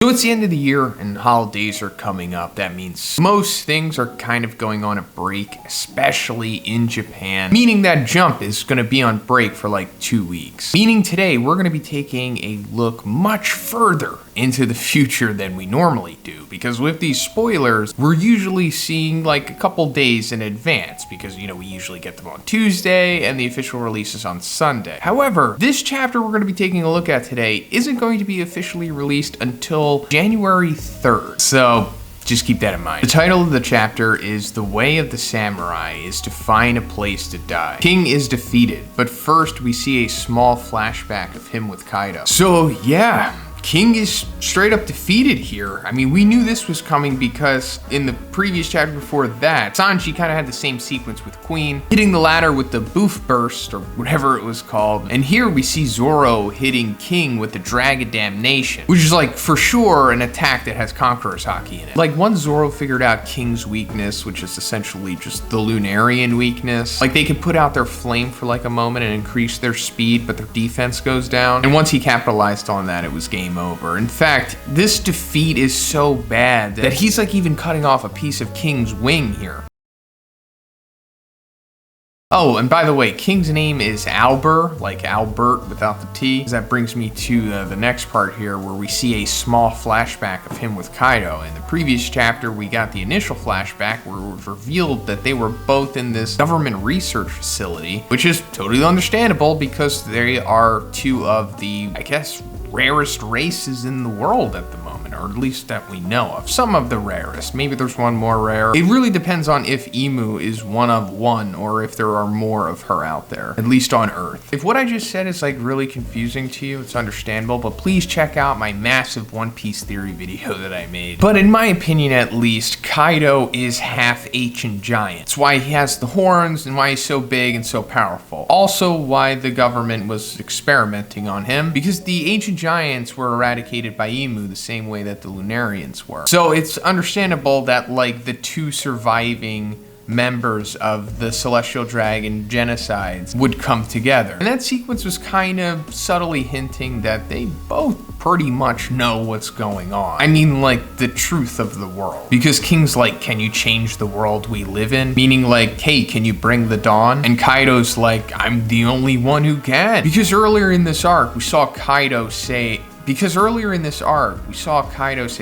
So it's the end of the year and holidays are coming up. That means most things are kind of going on a break, especially in Japan. Meaning that Jump is going to be on break for like 2 weeks. Meaning today we're going to be taking a look much further into the future than we normally do. Because with these spoilers, we're usually seeing like a couple days in advance. Because, you know, we usually get them on Tuesday and the official release is on Sunday. However, this chapter we're going to be taking a look at today isn't going to be officially released until January 3rd. So just keep that in mind. The title of the chapter is The Way of the Samurai is to Find a Place to Die. King is defeated, but first we see a small flashback of him with Kaido. So yeah, King is straight up defeated here. I mean, we knew this was coming because in the previous chapter before that, Sanji kind of had the same sequence with Queen, hitting the ladder with the boof burst or whatever it was called. And here we see Zoro hitting King with the Drag of Damnation, which is like for sure an attack that has Conqueror's Haki in it. Like once Zoro figured out King's weakness, which is essentially just the Lunarian weakness, like they could put out their flame for like a moment and increase their speed, but their defense goes down. And once he capitalized on that, it was game over. In fact, this defeat is so bad that he's like even cutting off a piece of King's wing here. Oh, and by the way, King's name is Albert, like Albert without the T. That brings me to the next part here where we see a small flashback of him with Kaido. In the previous chapter, we got the initial flashback where it was revealed that they were both in this government research facility, which is totally understandable because they are two of the, I guess, rarest races in the world at the moment, or at least that we know of. Some of the rarest. Maybe there's one more rare. It really depends on if Emu is one of one or if there are more of her out there, at least on Earth. If what I just said is like really confusing to you, it's understandable, but please check out my massive One Piece theory video that I made. But in my opinion, at least, Kaido is half ancient giant. It's why he has the horns and why he's so big and so powerful. Also why the government was experimenting on him, because the ancient giants were eradicated by Emu the same way that the Lunarians were. So it's understandable that like the two surviving members of the Celestial Dragon genocides would come together. And that sequence was kind of subtly hinting that they both pretty much know what's going on. I mean, like, the truth of the world. Because King's like, can you change the world we live in? Meaning like, hey, can you bring the dawn? And Kaido's like, I'm the only one who can. Because earlier in this arc, we saw Kaido say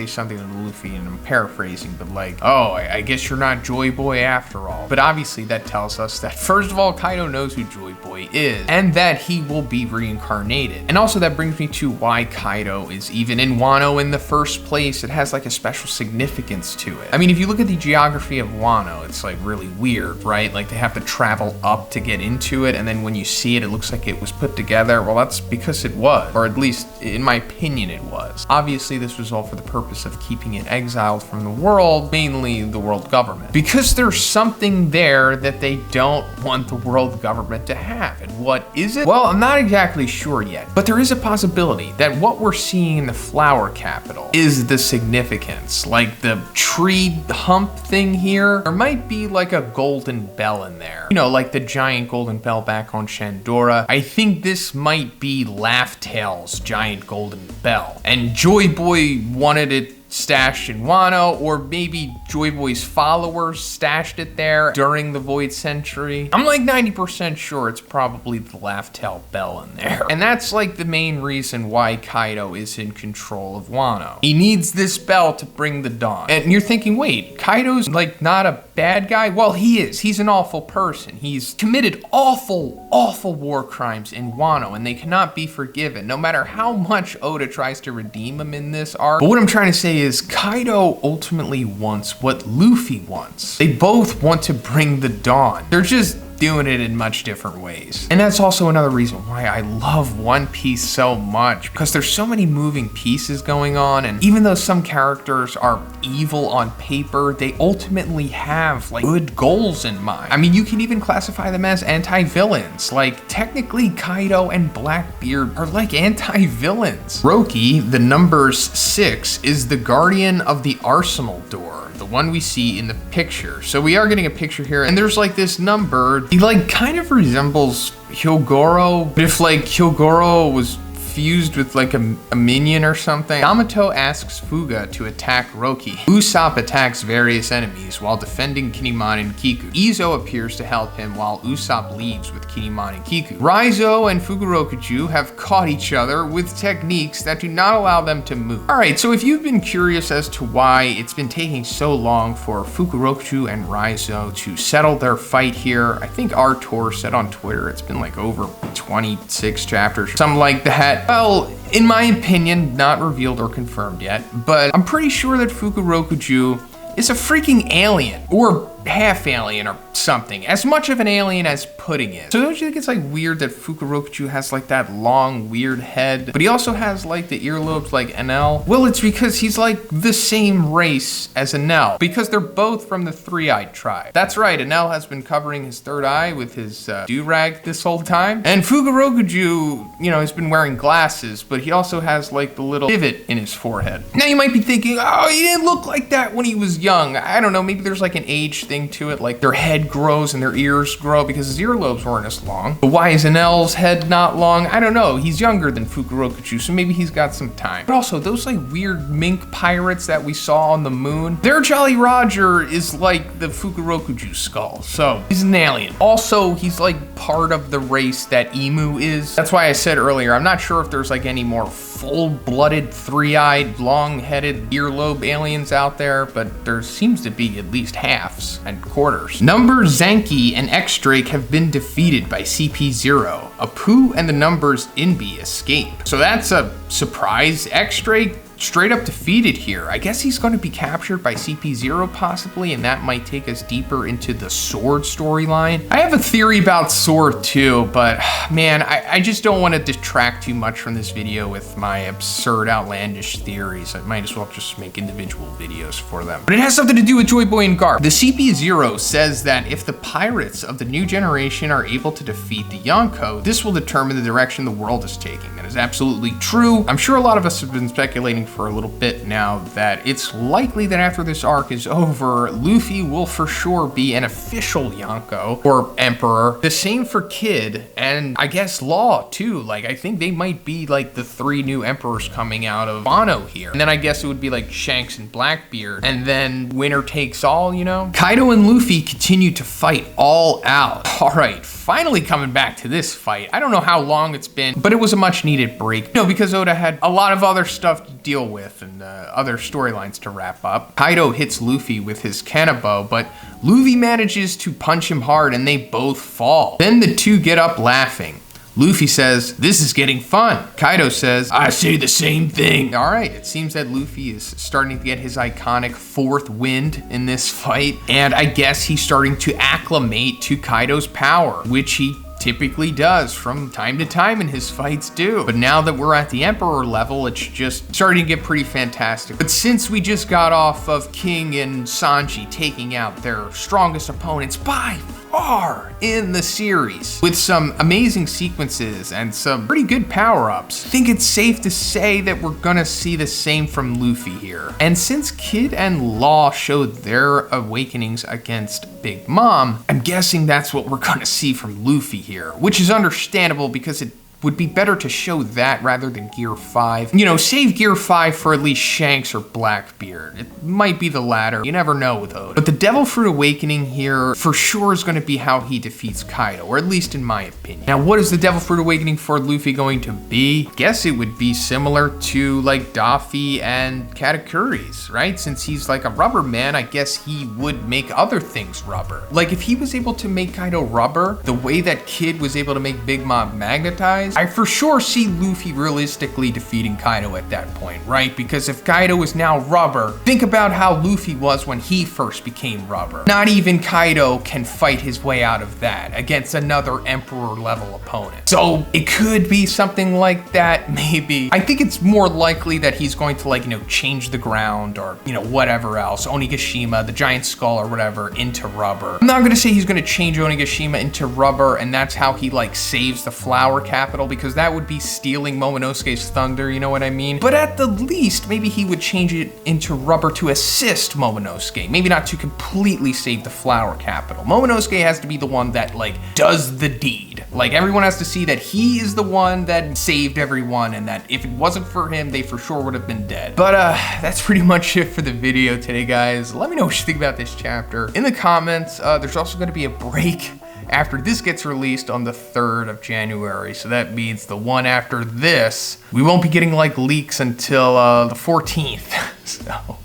something to Luffy, and I'm paraphrasing, but like, oh, I guess you're not Joy Boy after all. But obviously that tells us that first of all, Kaido knows who Joy Boy is, and that he will be reincarnated. And also that brings me to why Kaido is even in Wano in the first place. It has like a special significance to it. I mean, if you look at the geography of Wano, it's like really weird, right? Like they have to travel up to get into it, and then when you see it, it looks like it was put together. Well, that's because it was, or at least in my opinion it was. Obviously this was all for the purpose of keeping it exiled from the world, mainly the world government, because there's something there that they don't want the world government to have. And what is it? Well, I'm not exactly sure yet, but there is a possibility that what we're seeing in the flower capital is the significance. Like the tree hump thing here, there might be like a golden bell in there, you know, like the giant golden bell back on Shandora. I think this might be Laugh Tale's giant golden bell, and Joy Boy wanted it stashed in Wano, or maybe Joy Boy's followers stashed it there during the Void Century. I'm like 90% sure it's probably the Laugh Tale bell in there. And that's like the main reason why Kaido is in control of Wano. He needs this bell to bring the dawn. And you're thinking, wait, Kaido's like not a bad guy? Well, he is. He's an awful person. He's committed awful, awful war crimes in Wano, and they cannot be forgiven, no matter how much Oda tries to redeem him in this arc. But what I'm trying to say is Kaido ultimately wants what Luffy wants. They both want to bring the dawn. They're just doing it in much different ways. And that's also another reason why I love One Piece so much, because there's so many moving pieces going on, and even though some characters are evil on paper, they ultimately have like good goals in mind. I mean, you can even classify them as anti-villains. Like technically Kaido and Blackbeard are like anti-villains. Roki, the numbers 6, is the guardian of the arsenal door, the one we see in the picture. So we are getting a picture here, and there's like this number. He like kind of resembles Hyogoro, but if like Hyogoro was fused with like a minion or something. Yamato asks Fuga to attack Roki. Usopp attacks various enemies while defending Kinemon and Kiku. Izo appears to help him while Usopp leaves with Kinemon and Kiku. Raizo and Fukurokuju have caught each other with techniques that do not allow them to move. Alright, so if you've been curious as to why it's been taking so long for Fukurokuju and Raizo to settle their fight here, I think Artor said on Twitter it's been like over 26 chapters, something like that. Well, in my opinion, not revealed or confirmed yet, but I'm pretty sure that Fukurokuju is a freaking alien, or half alien or something, as much of an alien as Pudding is. So don't you think it's like weird that Fukurokuju has like that long weird head, but he also has like the earlobes like Enel? Well, it's because he's like the same race as Enel, because they're both from the three-eyed tribe. That's right, Enel has been covering his third eye with his do-rag this whole time, and Fukurokuju, you know, has been wearing glasses, but he also has like the little divot in his forehead. Now you might be thinking, oh, he didn't look like that when he was young. I don't know, maybe there's like an age thing to it, like their head grows and their ears grow because his earlobes weren't as long. But why is Enel's head not long? I don't know. He's younger than Fukurokuju, so maybe he's got some time. But also, those like weird mink pirates that we saw on the moon, their Jolly Roger is like the Fukurokuju skull, so he's an alien. Also, he's like part of the race that Emu is. That's why I said earlier, I'm not sure if there's like any more full-blooded, three-eyed, long-headed earlobe aliens out there, but there seems to be at least halves and quarters. Number Zenki and X-Drake have been defeated by CP0. Apu and the numbers Inbi escape. So that's a surprise. X-Drake straight up defeated here. I guess he's going to be captured by CP0 possibly, and that might take us deeper into the Sword storyline. I have a theory about Sword too, but man, I just don't want to detract too much from this video with my absurd, outlandish theories. I might as well just make individual videos for them. But it has something to do with Joy Boy and Garp. The CP0 says that if the pirates of the new generation are able to defeat the Yonko, this will determine the direction the world is taking. That is absolutely true. I'm sure a lot of us have been speculating for a little bit now that it's likely that after this arc is over, Luffy will for sure be an official Yonko or Emperor. The same for Kid and I guess Law too. Like I think they might be like the three new emperors coming out of Wano here. And then I guess it would be like Shanks and Blackbeard, and then winner takes all, you know? Kaido and Luffy continue to fight all out. All right, finally coming back to this fight. I don't know how long it's been, but it was a much needed break. No, because Oda had a lot of other stuff to deal with and other storylines to wrap up. Kaido hits Luffy with his Kanabo, but Luffy manages to punch him hard and they both fall. Then the two get up laughing. Luffy says, "This is getting fun." Kaido says, "I say the same thing." All right, it seems that Luffy is starting to get his iconic fourth wind in this fight, and I guess he's starting to acclimate to Kaido's power, which he typically does from time to time in his fights too. But now that we're at the Emperor level, it's just starting to get pretty fantastic. But since we just got off of King and Sanji taking out their strongest opponents by far in the series, with some amazing sequences and some pretty good power-ups, I think it's safe to say that we're gonna see the same from Luffy here. And since Kid and Law showed their awakenings against Big Mom, I'm guessing that's what we're gonna see from Luffy here, which is understandable because it would be better to show that rather than Gear 5. You know, save Gear 5 for at least Shanks or Blackbeard. It might be the latter. You never know with Oda. But the Devil Fruit Awakening here for sure is going to be how he defeats Kaido, or at least in my opinion. Now, what is the Devil Fruit Awakening for Luffy going to be? I guess it would be similar to like Daffy and Katakuri's, right? Since he's like a rubber man, I guess he would make other things rubber. Like if he was able to make Kaido rubber, the way that Kid was able to make Big Mom magnetize, I for sure see Luffy realistically defeating Kaido at that point, right? Because if Kaido is now rubber, think about how Luffy was when he first became rubber. Not even Kaido can fight his way out of that against another Emperor level opponent. So it could be something like that, maybe. I think it's more likely that he's going to like, you know, change the ground or, you know, whatever else, Onigashima, the giant skull or whatever, into rubber. I'm not gonna say he's gonna change Onigashima into rubber and that's how he like saves the flower capital capital because that would be stealing Momonosuke's thunder, you know what I mean? But at the least, maybe he would change it into rubber to assist Momonosuke. Maybe not to completely save the flower capital. Momonosuke has to be the one that like does the deed. Like everyone has to see that he is the one that saved everyone and that if it wasn't for him, they for sure would have been dead. But that's pretty much it for the video today, guys. Let me know what you think about this chapter in the comments. There's also gonna be a break after this gets released on the 3rd of January. So that means the one after this, we won't be getting like leaks until the 14th. So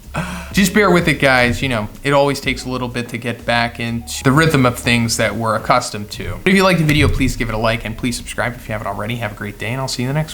just bear with it, guys. You know, it always takes a little bit to get back into the rhythm of things that we're accustomed to. But if you liked the video, please give it a like and please subscribe if you haven't already. Have a great day and I'll see you in the next one.